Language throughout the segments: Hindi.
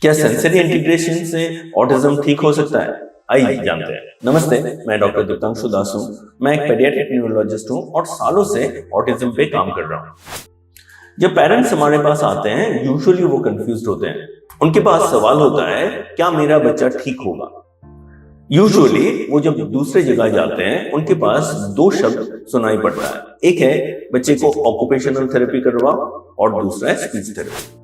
क्या सेंसरी इंटीग्रेशन से ऑटिज्म ठीक हो सकता है? आइए जानते हैं। नमस्ते, मैं डॉक्टर दीप्तांशु दास हूँ। मैं एक पेडियाट्रिक न्यूरोलॉजिस्ट हूँ और सालों से ऑटिज्म पे काम कर रहा हूँ। जब पेरेंट्स हमारे पास आते हैं, यूजुअली वो कंफ्यूज्ड होते हैं। उनके पास सवाल होता है, क्या मेरा बच्चा ठीक होगा? यूजुअली वो जब दूसरे जगह जाते हैं, उनके पास दो शब्द सुनाई पड़ता है। एक है बच्चे को ऑक्यूपेशनल थेरेपी करवाओ और दूसरा है स्पीच थेरेपी।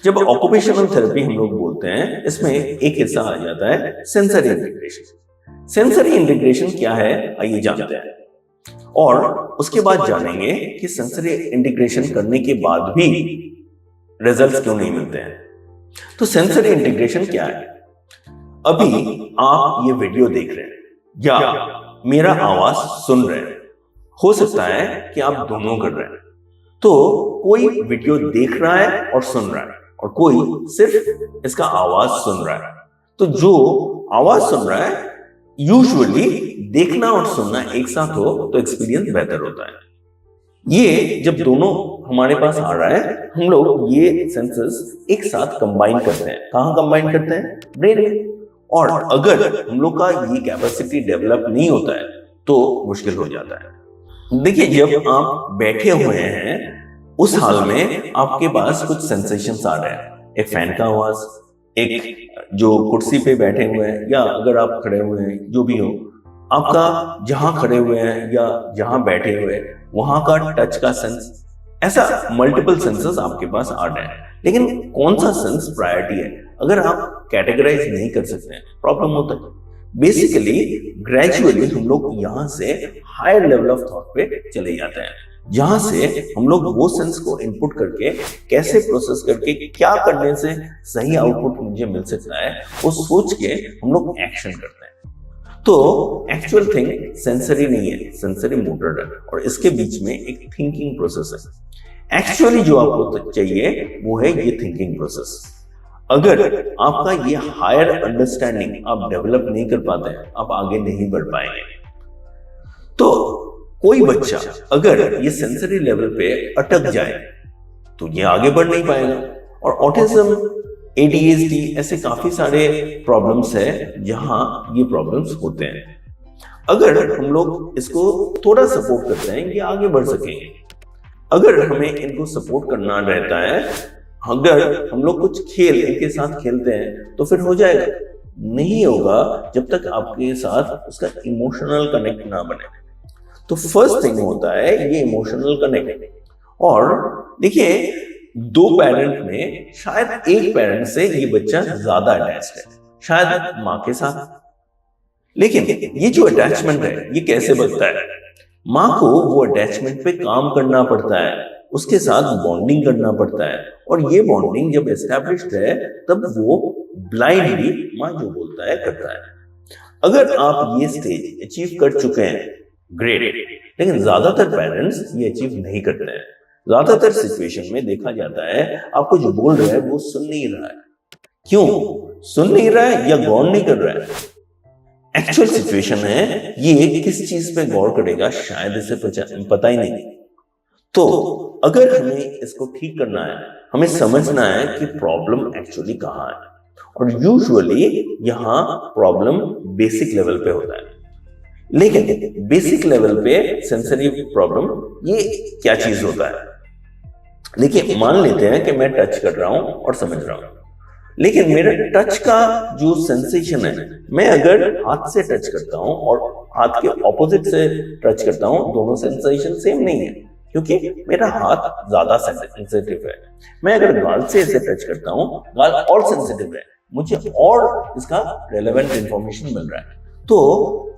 जब ऑक्यूपेशनल थेरेपी हम लोग बोलते हैं, इसमें एक हिस्सा आ जाता है सेंसरी इंटीग्रेशन। सेंसरी इंटीग्रेशन क्या है, आइए जानते हैं और उसके बाद जानेंगे कि सेंसरी इंटीग्रेशन करने के बाद भी रिजल्ट्स क्यों नहीं मिलते हैं। तो सेंसरी इंटीग्रेशन क्या है? अभी आप ये वीडियो देख रहे हैं या मेरा आवाज सुन रहे हैं, हो सकता है कि आप दोनों कर रहे हैं। तो कोई वीडियो देख रहा है और सुन रहा है और कोई सिर्फ इसका आवाज सुन रहा है। तो जो आवाज सुन रहा है, यूजुअली देखना और सुनना एक साथ हो तो एक्सपीरियंस बेहतर होता है। ये जब दोनों हमारे पास आ रहा है, हम लोग ये सेंसेस एक साथ कंबाइन करते हैं। कहाँ कंबाइन करते हैं? ब्रेन में। और अगर हम लोग का ये कैपेसिटी डेवलप नहीं होता है तो मुश्किल हो जाता है। देखिए, जब आप बैठे हुए हैं उस हाल में आपके पास कुछ सेंसेशंस आ रहे हैं। एक फैन का आवाज, एक जो कुर्सी पे बैठे हुए हैं या अगर आप खड़े हुए हैं, जो भी हो, आपका जहां खड़े हुए हैं या जहां बैठे हुए हैं वहां का टच का सेंस, ऐसा मल्टीपल सेंसेस आपके पास आ रहे हैं। लेकिन कौन सा सेंस प्रायोरिटी है, अगर आप कैटेगराइज नहीं कर सकते हैं, प्रॉब्लम होता है। बेसिकली ग्रेजुअली हम लोग यहाँ से हायर लेवल ऑफ थॉट पे चले जाते हैं, जहां से हम लोग वो सेंस को इनपुट करके कैसे प्रोसेस करके क्या करने से सही आउटपुट मुझे मिल सकता है, वो सोच के हम लोग एक्शन करते हैं। तो एक्चुअल थिंग सेंसरी नहीं है, सेंसरी मोटर है और इसके बीच में एक थिंकिंग प्रोसेस है। एक्चुअली जो आपको चाहिए वो है ये थिंकिंग प्रोसेस। अगर आपका ये हायर अंडरस्टैंडिंग आप डेवलप नहीं कर पाते हैं, आप आगे नहीं बढ़ पाएंगे। तो कोई बच्चा अगर ये सेंसरी लेवल पे अटक जाए तो ये आगे बढ़ नहीं पाएगा। और ऑटिज्म, ADHD ऐसे काफी सारे प्रॉब्लम्स है जहां ये प्रॉब्लम्स होते हैं। अगर हम लोग इसको थोड़ा सपोर्ट करते हैं, ये आगे बढ़ सकेंगे। अगर हमें इनको सपोर्ट करना रहता है, अगर हम लोग कुछ खेल इनके साथ खेलते हैं तो फिर हो जाएगा। नहीं होगा जब तक आपके साथ उसका इमोशनल कनेक्ट ना बने। तो फर्स्ट थिंग होता है ये इमोशनल कनेक्ट। और देखिए, दो पेरेंट में शायद एक पेरेंट से ये बच्चा ज्यादा अटैच्ड है, शायद माँ के साथ। लेकिन ये जो अटैचमेंट है ये कैसे बनता है? माँ को वो अटैचमेंट पे काम करना पड़ता है, उसके साथ बॉन्डिंग करना पड़ता है। और ये बॉन्डिंग जब एस्टैब्लिश्ड है तब वो ब्लाइंडली माँ जो बोलता है करता है। अगर आप ये स्टेज अचीव कर चुके हैं, ग्रेट। लेकिन ज्यादातर पेरेंट्स ये अचीव नहीं करते हैं। ज्यादातर सिचुएशन में देखा जाता है आपको जो बोल रहा है वो सुन नहीं रहा है। क्यों सुन नहीं रहा है या गौर नहीं कर रहा है? एक्चुअल सिचुएशन है ये किस चीज पे गौर करेगा शायद इसे पता ही नहीं। तो अगर हमें इसको ठीक करना है, हमें समझना है कि प्रॉब्लम एक्चुअली कहाँ है। और यूजुअली यहाँ प्रॉब्लम बेसिक लेवल पे होता है। लेकिन बेसिक लेवल पे सेंसरी प्रॉब्लम ये क्या चीज होता है? देखिए, मान लेते हैं कि मैं टच कर रहा हूं और समझ रहा हूं, लेकिन मेरा टच का जो सेंसेशन है, मैं अगर हाथ से टच करता हूं और हाथ के ऑपोजिट से टच करता हूं, दोनों सेंसेशन सेम नहीं है, क्योंकि मेरा हाथ ज्यादा सेंसिटिव है। मैं अगर गाल से इसे टच करता हूं, गाल और सेंसिटिव है, मुझे और इसका रेलेवेंट इंफॉर्मेशन मिल रहा है। तो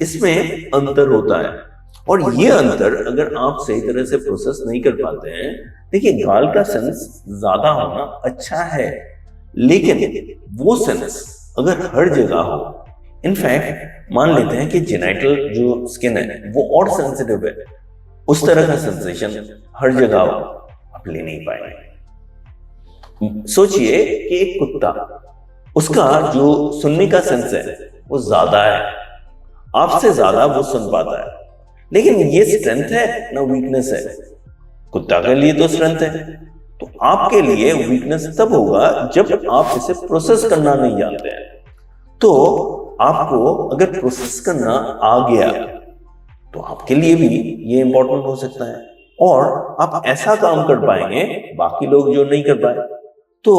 इसमें अंतर होता है। और ये अंतर अगर आप सही तरह से प्रोसेस नहीं कर पाते हैं, देखिए, गाल का सेंस ज्यादा होना अच्छा है, लेकिन वो सेंस अगर हर जगह हो, इनफैक्ट मान लेते हैं कि जेनिटल जो स्किन है वो और सेंसिटिव है, उस तरह का सेंसेशन हर जगह हो, आप ले नहीं पाएंगे। सोचिए कि एक कुत्ता, उसका जो सुनने का सेंस है वो ज्यादा है, आपसे ज्यादा वो सुन पाता है। लेकिन ये स्ट्रेंथ है ना वीकनेस है? कुत्ता के लिए तो स्ट्रेंथ है। तो आपके लिए वीकनेस तब होगा जब आप इसे प्रोसेस करना नहीं जानते हैं। तो आपको अगर प्रोसेस करना आ गया तो आपके लिए भी ये इंपॉर्टेंट हो सकता है और आप ऐसा काम कर पाएंगे बाकी लोग जो नहीं कर पाए। तो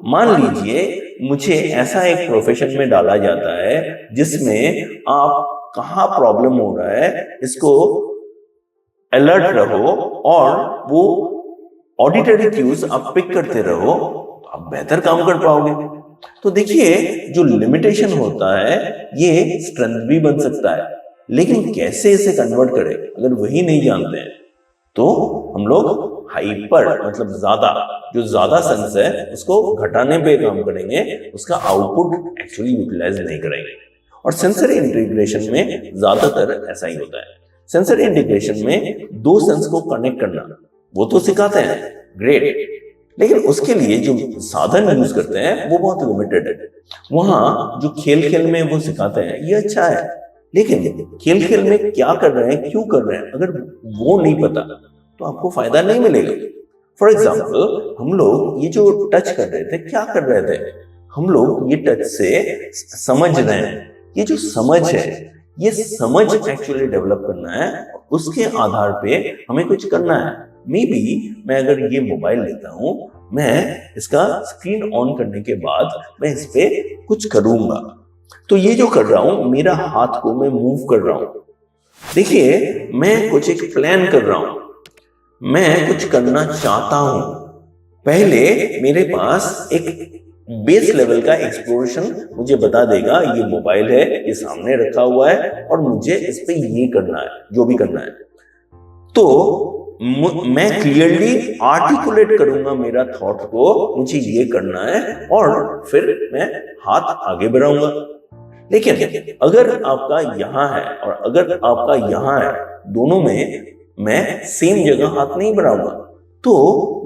मान लीजिए मुझे ऐसा एक प्रोफेशन में डाला जाता है जिसमें आप कहाँ प्रॉब्लम हो रहा है इसको अलर्ट रहो और वो ऑडिटरी क्यूज आप पिक करते रहो तो आप बेहतर काम कर पाओगे। तो देखिए जो लिमिटेशन होता है ये स्ट्रेंथ भी बन सकता है, लेकिन कैसे इसे कन्वर्ट करें अगर वही नहीं जानते हैं तो हम लोग हाइपर मतलब ज्यादा सेंस है उसको घटाने पे काम करेंगे, उसका आउटपुट एक्चुअली यूटिलाइज नहीं करेंगे। और सेंसरी इंटीग्रेशन में ज्यादातर ऐसा ही होता है। सेंसरी इंटीग्रेशन में दो सेंस को कनेक्ट करना वो तो सिखाते हैं, ग्रेट, लेकिन उसके लिए जो साधन यूज करते हैं वो बहुत लिमिटेड है। वहां जो खेल में वो सिखाते हैं ये अच्छा है, लेकिन खेल में क्या कर रहे हैं क्यों कर रहे हैं अगर वो नहीं पता तो आपको फायदा नहीं मिलेगा। फॉर एग्जाम्पल हम लोग ये जो टच कर रहे थे क्या कर रहे थे, हम लोग ये टच से समझ रहे हैं। ये जो समझ है ये समझ एक्चुअली डेवलप करना है, उसके आधार पे हमें कुछ करना है। मे बी मैं अगर ये मोबाइल लेता हूं, मैं इसका स्क्रीन ऑन करने के बाद मैं इस पे कुछ करूंगा, तो ये जो कर रहा हूं मेरा हाथ को मैं मूव कर रहा हूं। देखिए मैं कुछ एक प्लान कर रहा हूं, मैं कुछ करना चाहता हूं। पहले मेरे पास एक बेस लेवल का एक्सप्लोरेशन मुझे बता देगा ये मोबाइल है, ये सामने रखा हुआ है और मुझे इस पे ये करना है जो भी करना है। तो मैं क्लियरली आर्टिकुलेट करूंगा मेरा थॉट को, मुझे ये करना है और फिर मैं हाथ आगे बढ़ाऊंगा। लेकिन अगर आपका यहां है और अगर आपका यहां है, दोनों में मैं सेम जगह हाथ नहीं बढ़ाऊंगा। तो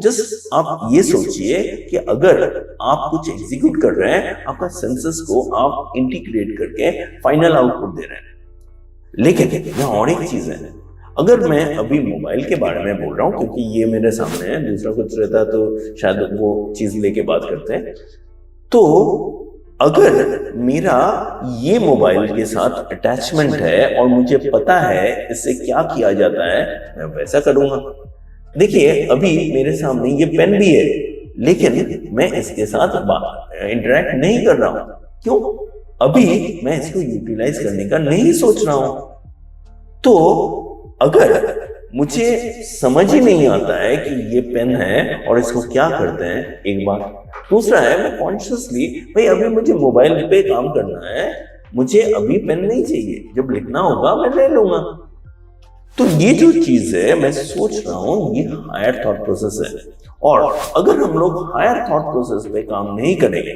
जस्ट आप ये सोचिए कि अगर आप कुछ एग्जीक्यूट कर रहे हैं, आपका सेंसेस को आप इंटीग्रेट करके फाइनल आउटपुट दे रहे हैं। लेकिन यहाँ और एक चीज है, अगर मैं अभी मोबाइल के बारे में बोल रहा हूँ क्योंकि ये मेरे सामने है, दूसरा कुछ रहता तो शायद वो चीज लेके बात करते हैं। तो अगर मेरा ये मोबाइल के साथ अटैचमेंट है और मुझे पता है इससे क्या किया जाता है, मैं वैसा करूंगा। देखिए अभी मेरे सामने ये पेन भी है, लेकिन मैं इसके साथ इंटरेक्ट नहीं कर रहा हूं। क्यों? अभी मैं इसको यूटिलाइज करने का नहीं सोच रहा हूं। तो अगर मुझे समझ ही नहीं आता है कि ये पेन है और इसको क्या करते हैं, एक बार। दूसरा है मैं कॉन्शियसली भाई अभी मुझे मोबाइल पे काम करना है, मुझे अभी पेन नहीं चाहिए, जब लिखना होगा मैं ले लूंगा। तो ये जो चीज है मैं सोच रहा हूं ये हायर थॉट प्रोसेस है। और अगर हम लोग हायर थॉट प्रोसेस पे काम नहीं करेंगे,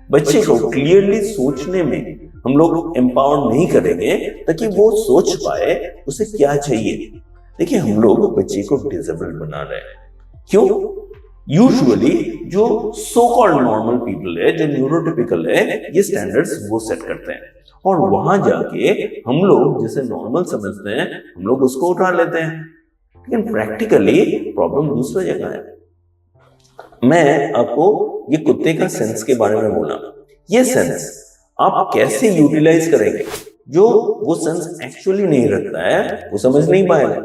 बच्चे को क्लियरली सोचने में हम लोग एम्पावर नहीं करेंगे ताकि वो सोच पाए उसे क्या चाहिए। देखिए हम लोग बच्चे को डिसेबल बना रहे हैं। क्यों? यूजुअली जो सो कॉल्ड नॉर्मल पीपल है, जो न्यूरोटिपिकल है, ये स्टैंडर्ड्स वो सेट करते हैं और वहां जाके हम लोग जिसे नॉर्मल समझते हैं हम लोग उसको उठा लेते हैं। लेकिन प्रैक्टिकली प्रॉब्लम दूसरी जगह है। मैं आपको ये कुत्ते का सेंस के बारे में बोला, ये सेंस आप कैसे यूटिलाइज करेंगे? जो वो सेंस एक्चुअली नहीं रखता है वो समझ नहीं पाएगा।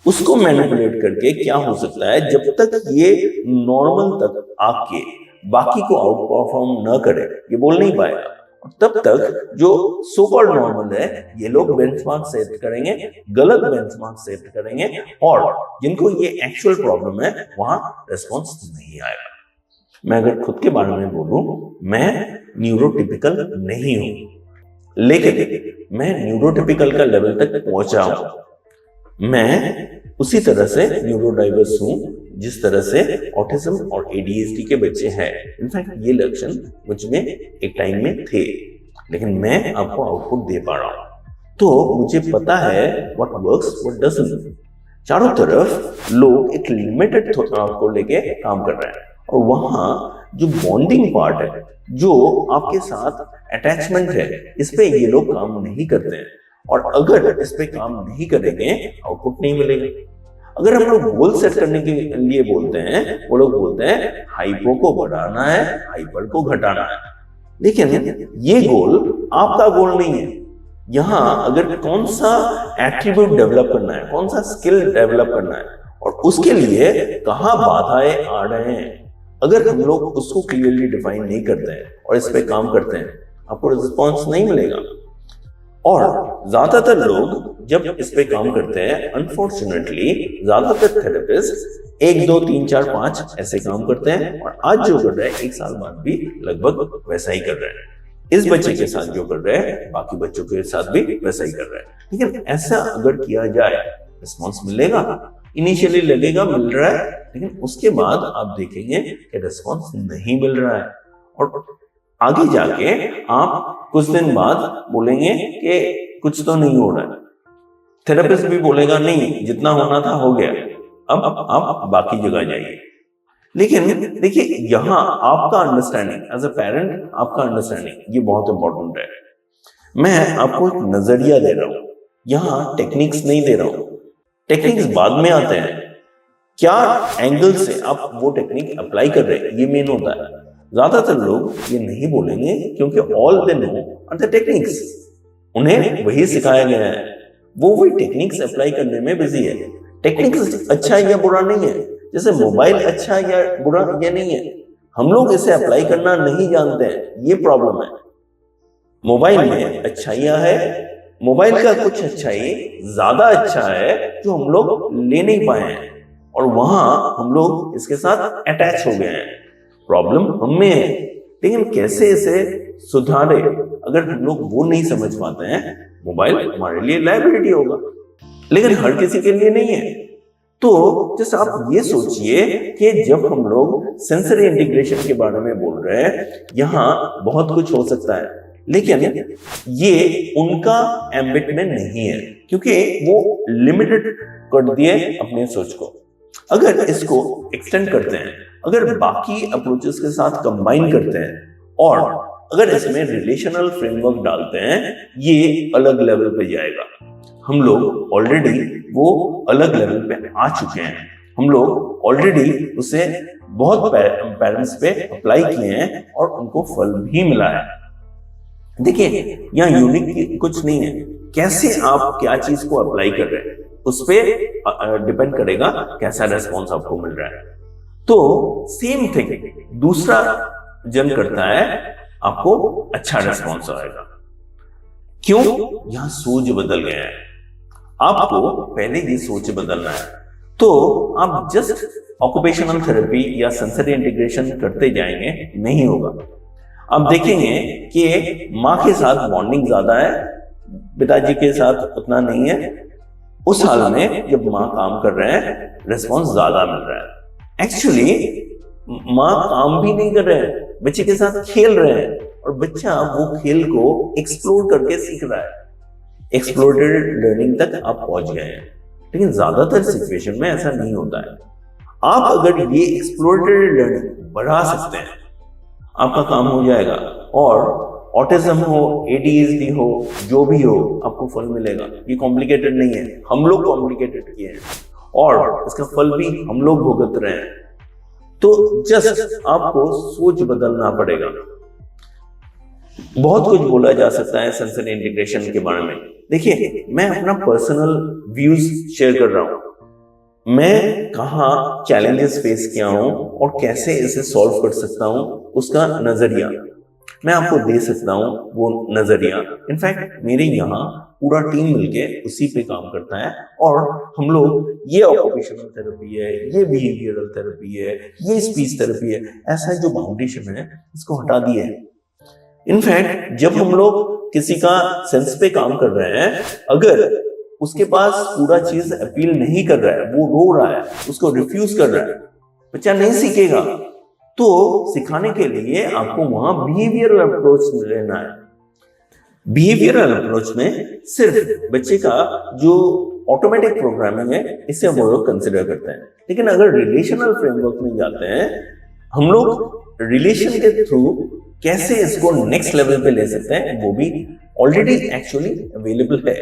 उसको मैनिपुलेट करके क्या हो सकता है, जब तक ये नॉर्मल तक आके बाकी को आउट परफॉर्म न करे ये बोल नहीं पाएगा। तब तक जो सो कॉल्ड नॉर्मल है ये लोग बेंचमार्क सेट करेंगे, गलत बेंचमार्क सेट करेंगे और जिनको ये एक्चुअल प्रॉब्लम है वहां रिस्पॉन्स नहीं आएगा। मैं अगर खुद के बारे में बोलूं, मैं न्यूरोटिपिकल नहीं हूं, लेकिन मैं न्यूरोटिपिकल का लेवल तक पहुंचा हूं। मैं उसी तरह से न्यूरोडाइवर्स हूं जिस तरह से ऑटिज्म और एडीएचडी के बच्चे हैं। इनफैक्ट ये लक्षण मुझ में एक टाइम में थे, लेकिन मैं आपको आउटपुट दे पा रहा हूं। तो मुझे पता है व्हाट वर्क्स व्हाट डजंट। चारों तरफ लोग एक लिमिटेड थॉट को लेके काम कर रहे हैं और वहां जो बॉन्डिंग पार्ट है, जो आपके साथ अटैचमेंट है, इस पे ये लोग काम नहीं करते हैं। और अगर इस पे काम नहीं करेंगे आउटपुट नहीं मिलेगा। अगर हम लोग गोल सेट करने के लिए बोलते हैं, वो लोग बोलते हैं हाइपो को बढ़ाना है, हाइपर को घटाना है। लेकिन ये गोल आपका गोल नहीं है। यहाँ अगर कौन सा एट्रीब्यूट डेवलप करना है, कौन सा स्किल डेवलप करना है और उसके लिए कहाँ बाधाएं आ रहे हैं, अगर हम लोग उसको क्लियरली डिफाइन नहीं करते हैं और इस पे काम करते हैं, आपको रिस्पॉन्स नहीं मिलेगा। और ज्यादातर लोग जब इस पे काम करते हैं, अनफॉर्चुनेटली ज्यादातर थेरेपिस्ट 1 2 3 4 5 ऐसे काम करते हैं और आज जो कर रहे हैं 1 साल बाद भी लगभग वैसा ही कर रहे हैं। इस बच्चे के साथ जो कर रहे हैं बाकी बच्चों के साथ भी वैसा ही कर रहे हैं। लेकिन ऐसा अगर किया जाए, रिस्पॉन्स मिलेगा, इनिशियली लगेगा मिल रहा है, लेकिन उसके बाद आप देखेंगे कि रिस्पॉन्स नहीं मिल रहा है और आगे जाके आप कुछ दिन बाद बोलेंगे कि कुछ तो नहीं हो रहा है। थेरेपिस्ट भी बोलेगा नहीं, जितना होना था हो गया, अब आप बाकी जगह जाइए। लेकिन देखिए, यहाँ आपका अंडरस्टैंडिंग एज अ पेरेंट, आपका अंडरस्टैंडिंग ये बहुत इंपॉर्टेंट है। मैं आपको एक नजरिया दे रहा हूँ, यहाँ टेक्निक्स नहीं दे रहा हूँ। टेक्निक्स बाद में आते हैं, क्या एंगल से आप वो टेक्निक अप्लाई कर रहे हैं ये मेन होता है। ज्यादातर लोग ये नहीं बोलेंगे क्योंकि all they know are the techniques, उन्हें वही सिखाया गया है, वो वही टेक्निक्स अप्लाई करने में बिजी है। टेक्निक्स अच्छा या बुरा नहीं है, जैसे मोबाइल अच्छा या बुरा ये नहीं है, हम लोग इसे अप्लाई करना नहीं जानते हैं, ये प्रॉब्लम है। मोबाइल में अच्छाइयां है, मोबाइल का कुछ अच्छाई ज्यादा अच्छा है जो हम लोग ले नहीं पाए हैं और वहां हम लोग इसके साथ अटैच हो गए हैं। प्रॉब्लम हमें है, लेकिन कैसे इसे सुधारे अगर हम लोग वो नहीं समझ पाते हैं, मोबाइल हमारे लिए लायबिलिटी होगा, लेकिन हर किसी के लिए नहीं है। तो जैसे आप ये सोचिए कि जब हम लोग सेंसरी इंटीग्रेशन के बारे में बोल रहे हैं, यहाँ बहुत कुछ हो सकता है, लेकिन ये उनका एम्बिट में नहीं है क्योंकि वो लिमिटेड कर दिए अपने सोच को। अगर इसको एक्सटेंड करते हैं, अगर बाकी अप्रोचेस के साथ कंबाइन करते हैं और अगर इसमें रिलेशनल फ्रेमवर्क डालते हैं, ये अलग लेवल पे जाएगा। हम लोग ऑलरेडी वो अलग लेवल पे आ चुके हैं, हम लोग ऑलरेडी उसे बहुत पेरेंट्स पे अप्लाई किए हैं और उनको फल भी मिला है। देखिए, यहाँ यूनिक कुछ नहीं है, कैसे आप क्या चीज को अप्लाई कर रहे हैं उस पर डिपेंड करेगा कैसा रेस्पॉन्स आपको मिल रहा है। तो सेम थिंग दूसरा जन करता है, आपको अच्छा रेस्पॉन्स आएगा। क्यों? यहां सोच बदल गया है, आपको पहले ये सोच बदलना है। तो आप जस्ट ऑक्यूपेशनल थेरेपी या सेंसरी इंटीग्रेशन करते जाएंगे नहीं होगा। आप देखेंगे कि माँ के साथ बॉन्डिंग ज्यादा है, पिताजी के साथ उतना नहीं है। उस हाल में जब माँ काम कर रहे हैं, रिस्पॉन्स ज्यादा मिल रहा है। एक्चुअली माँ काम भी नहीं कर रहे हैं, बच्चे के साथ खेल रहे हैं और बच्चा वो खेल को एक्सप्लोर करके सीख रहा है। एक्सप्लोरेटेड लर्निंग तक आप पहुंच गए हैं, लेकिन ज्यादातर सिचुएशन में ऐसा नहीं होता है। आप अगर ये एक्सप्लोरेटेड लर्निंग बढ़ा सकते हैं, आपका काम हो जाएगा और ऑटिज्म हो, ADHD हो, जो भी हो, आपको फल मिलेगा। ये कॉम्प्लिकेटेड नहीं है, हम लोग कॉम्प्लिकेटेड किए हैं और इसका फल भी हम लोग भुगत रहे हैं। तो जस्ट आपको सोच बदलना पड़ेगा। बहुत कुछ बोला जा सकता है सेंसरी इंटीग्रेशन के बारे में। देखिए, मैं अपना पर्सनल व्यूज शेयर कर रहा हूं, मैं कहाँ चैलेंजेस फेस किया हूं और कैसे इसे सॉल्व कर सकता हूं, उसका नजरिया मैं आपको दे सकता हूं। वो नजरिया इनफैक्ट मेरे यहाँ पूरा टीम मिलके उसी पे काम करता है और हम लोग ये ऑक्यूपेशनल थेरेपी है, ये बिहेवियरल थेरेपी है, ये स्पीच थेरेपी है, ऐसा जो फाउंडेशन है इसको हटा दिया है। इनफैक्ट जब हम लोग किसी का सेंस पे काम कर रहे हैं, अगर उसके पास पूरा चीज अपील नहीं कर रहा है, वो रो रहा है, उसको रिफ्यूज कर रहा है, बच्चा नहीं सीखेगा। तो सिखाने के लिए आपको वहां बिहेवियरल अप्रोच लेना है। बिहेवियरल अप्रोच में सिर्फ बच्चे का जो ऑटोमेटिक प्रोग्रामिंग है इसे हम लोग कंसिडर करते हैं, लेकिन अगर रिलेशनल फ्रेमवर्क में जाते हैं, हम लोग रिलेशन के थ्रू कैसे इसको नेक्स्ट लेवल पे ले सकते हैं, वो भी ऑलरेडी एक्चुअली अवेलेबल है।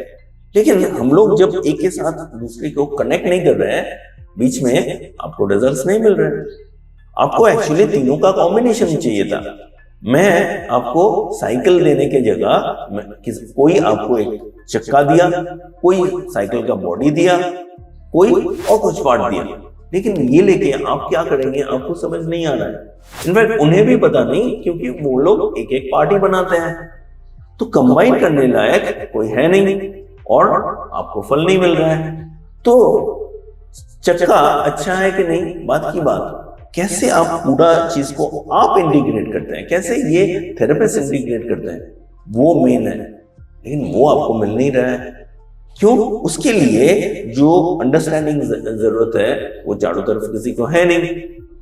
लेकिन हम लोग जब एक के साथ दूसरे को कनेक्ट नहीं कर रहे हैं, बीच में आपको रिजल्ट्स नहीं मिल रहे हैं। आपको एक्चुअली तीनों का कॉम्बिनेशन चाहिए था। मैं आपको साइकिल देने के जगह कोई आपको एक चक्का दिया, कोई साइकिल का बॉडी दिया, कोई और कुछ पार्ट दिया, लेकिन ये लेके आप क्या करेंगे आपको समझ नहीं आ रहा है। इनफैक्ट उन्हें भी पता नहीं, क्योंकि वो लोग एक एक पार्ट ही बनाते हैं। तो कंबाइन करने लायक कोई है नहीं और आपको फल नहीं मिल रहा है। तो चक्का अच्छा है कि नहीं, बात की बात, कैसे आप पूरा चीज को आप इंटीग्रेट करते हैं, कैसे ये थेरेपिस्ट इंटीग्रेट करते हैं, वो मेन है। लेकिन वो आपको मिल नहीं रहा है। क्यों? उसके लिए जो अंडरस्टैंडिंग जरूरत है वो चारों तरफ किसी को है नहीं,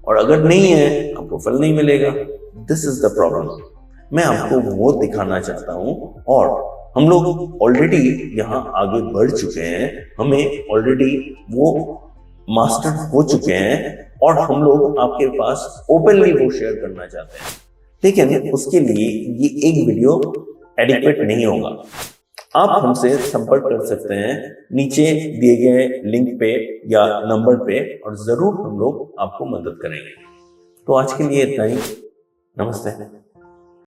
और अगर नहीं है आपको फल नहीं मिलेगा। This is the problem. मैं आपको वो दिखाना चाहता हूं, और हम लोग ऑलरेडी यहाँ आगे बढ़ चुके हैं, हमें ऑलरेडी वो मास्टर हो चुके हैं, और हम लोग आपके पास ओपनली वो शेयर करना चाहते हैं। लेकिन उसके लिए ये एक वीडियो एडिक्वेट नहीं होगा। आप हमसे संपर्क कर सकते हैं नीचे दिए गए लिंक पे या नंबर पे, और जरूर हम लोग आपको मदद करेंगे। तो आज के लिए इतना ही। नमस्ते।